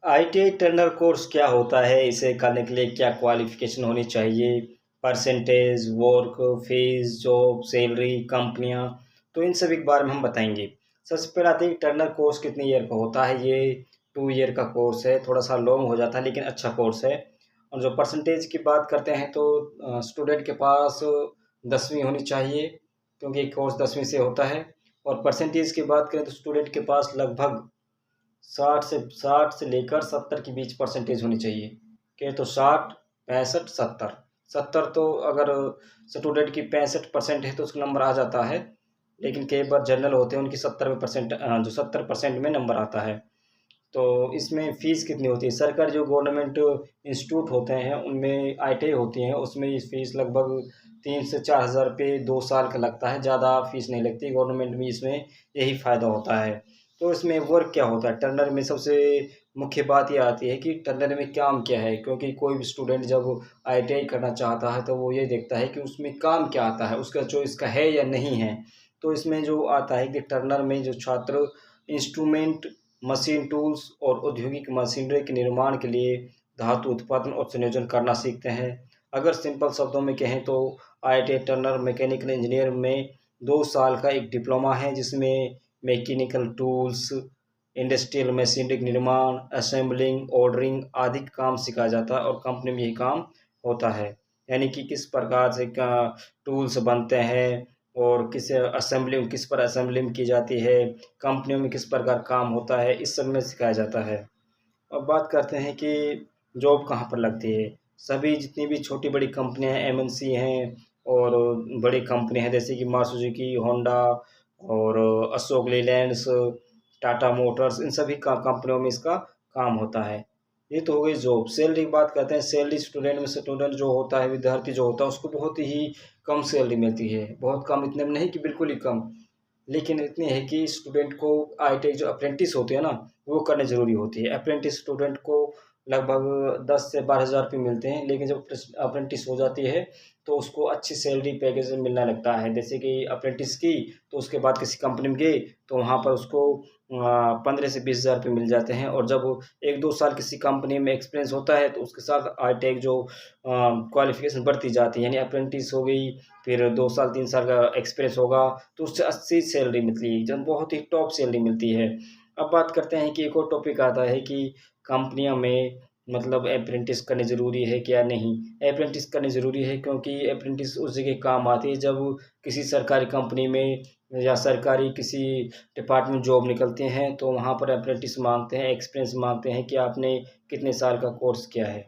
ITI Turner course क्या होता है? इसे करने के लिए क्या क्वालिफ़िकेशन होनी चाहिए? Percentage, work, fees, job, salary, कंपनियाँ, तो इन सभी के बारे में हम बताएँगे। सबसे पहले आते हैं कि टर्नर कोर्स कितने ईयर का होता है? ये 2 ईयर का कोर्स है, थोड़ा-सा लॉन्ग हो जाता है लेकिन अच्छा कोर्स है। और जो परसेंटेज की बात करते हैं तो स्टूडेंट के पास 10वीं होनी चाहिए क्योंकि ये कोर्स 10वीं से होता है। और परसेंटेज की बात करें तो स्टूडेंट के पास लगभग 60 से लेकर 70 के बीच परसेंटेज होनी चाहिए। कहें तो 60, 65, 70। 70 तो अगर स्टूडेंट की 65% है तो उसका नंबर आ जाता है, लेकिन कई बार जनरल होते हैं उनकी 70 में परसेंट जो 70% में नंबर आता है। तो इसमें फ़ीस कितनी होती है? सरकारी जो गवर्नमेंट इंस्टीट्यूट होते हैं उनमें आईटीआई होती हैं, उसमें फ़ीस लगभग 3 से 4 हज़ार रुपए 2 साल का लगता है, ज़्यादा फ़ीस नहीं लगती। गवर्नमेंट में इसमें यही फ़ायदा होता है। तो इसमें वर्क क्या होता है? टर्नर में सबसे मुख्य बात ये आती है कि टर्नर में काम क्या है? क्योंकि कोई भी स्टूडेंट जब आईटीआई करना चाहता है तो वो ये देखता है कि उसमें काम क्या आता है, उसका चॉइस का है या नहीं है। तो इसमें जो आता है कि टर्नर में जो छात्र इंस्ट्रूमेंट, मशीन टूल्स और औद्योगिक मशीनरी के निर्माण के लिए धातु उत्पादन और संयोजन करना सीखते हैं। अगर सिंपल शब्दों में कहें तो आईटीआई टर्नर मैकेनिकल इंजीनियर में 2 साल का एक डिप्लोमा है जिसमें मैकेनिकल टूल्स, इंडस्ट्रियल मशीनरी निर्माण, असेंबलिंग, ऑर्डरिंग आदि काम सिखाया जाता है और कंपनी में यही काम होता है। यानी कि किस प्रकार से क्या टूल्स बनते हैं और किस पर असेंबलिंग की जाती है, कंपनियों में किस प्रकार काम होता है, इस सब में सिखाया जाता है। अब बात करते हैं कि जॉब कहाँ पर लगती है। सभी जितनी भी छोटी-बड़ी कंपनियाँ हैं, एमएनसी हैं और बड़ी कंपनी हैं जैसे कि मारुति सुजुकी, होंडा और अशोक लेलैंड्स, टाटा मोटर्स इन सभी का कंपनियों में इसका काम होता है। ये तो हो गई जॉब। सैलरी की बात करते हैं, सैलरी स्टूडेंट जो होता है, विद्यार्थी जो होता है उसको बहुत ही कम सैलरी मिलती है। बहुत कम इतने में नहीं कि बिल्कुल ही कम, लेकिन इतनी है कि स्टूडेंट को आईटीआई जो अप्रेंटिस होते हैं ना, वो करनी ज़रूरी होती है। अप्रेंटिस स्टूडेंट को लगभग 10 से 12,000 रुपए मिलते हैं, लेकिन जब अप्रेंटिस हो जाती है, तो उसको अच्छी सैलरी पैकेज मिलने लगता है। जैसे कि अप्रेंटिस की, तो उसके बाद किसी कंपनी में गए, तो वहाँ पर उसको 15 से 20,000 रुपए मिल जाते हैं और जब 1-2 साल किसी कंपनी में एक्सपीरियंस होता है, तो उसके साथ आईटीआई जो क्वालिफ़िकेशन बढ़ती जाती है। यानी अप्रेंटिस हो गई, फिर 2 साल 3 साल का एक्सपीरियंस होगा, तो उससे अच्छी सैलरी मिलती है, जब बहुत ही टॉप सैलरी मिलती है। अब बात करते हैं कि एक और टॉपिक आता है कि कंपनियों में मतलब अप्रेंटिस करनी ज़रूरी है क्या नहीं? अप्रेंटिस करनी ज़रूरी है क्योंकि अप्रेंटिस उस जगह काम आती है जब किसी सरकारी कंपनी में या सरकारी किसी डिपार्टमेंट जॉब निकलते हैं, तो वहाँ पर अप्रेंटिस माँगते हैं, एक्सपीरियंस माँगते हैं कि आपने कितने साल का कोर्स किया है।